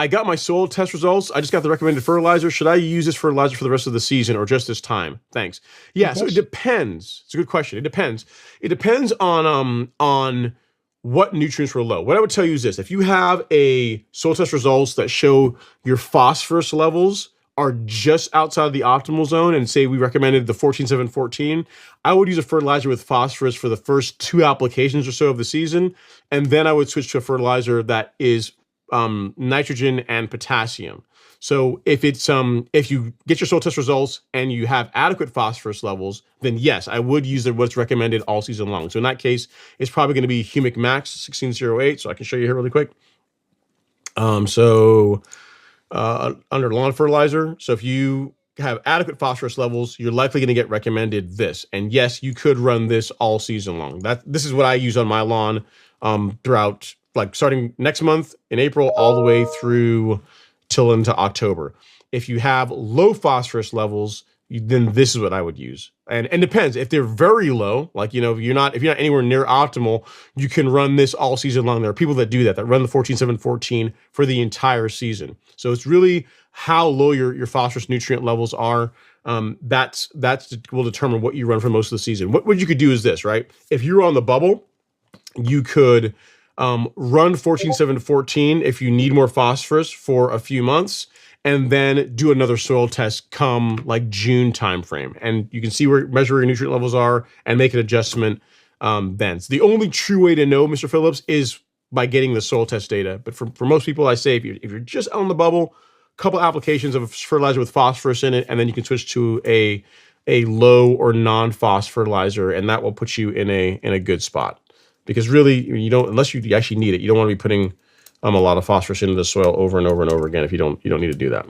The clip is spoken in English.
I got my soil test results. I just got the recommended fertilizer. Should I use this fertilizer for the rest of the season or just this time? Thanks. Good Yeah, so it question. depends. It's a good question. It depends. It depends on what nutrients were low. What I would tell you is this: if you have a soil test results that show your phosphorus levels are just outside of the optimal zone, and say we recommended the 14-7-14, I would use a fertilizer with phosphorus for the first 2 applications or so of the season, and then I would switch to a fertilizer that is nitrogen and potassium. So if you get your soil test results and you have adequate phosphorus levels, then yes, I would use what's recommended all season long. So in that case, it's probably going to be Humic Max 1608. So I can show you here really quick. Under lawn fertilizer. So if you have adequate phosphorus levels, you're likely going to get recommended this. And yes, you could run this all season long. This is what I use on my lawn throughout, like starting next month in April all the way through till into October. If you have low phosphorus levels, then this is what I would use. And depends. If they're very low, like if you're not anywhere near optimal, you can run this all season long. There are people that do that run the 14-7-14 for the entire season. So it's really how low your phosphorus nutrient levels are. That's will determine what you run for most of the season. What you could do is this, right? If you're on the bubble, you could run 14-7-14 if you need more phosphorus for a few months, and then do another soil test come like June timeframe. And you can see measure your nutrient levels are and make an adjustment then. So the only true way to know, Mr. Phillips, is by getting the soil test data. But for most people, I say if you're just on the bubble, couple applications of fertilizer with phosphorus in it, and then you can switch to a low or non-phos fertilizer, and that will put you in a good spot. Because really, you don't, unless you actually need it, you don't want to be putting a lot of phosphorus into the soil over and over and over again if you don't need to do that.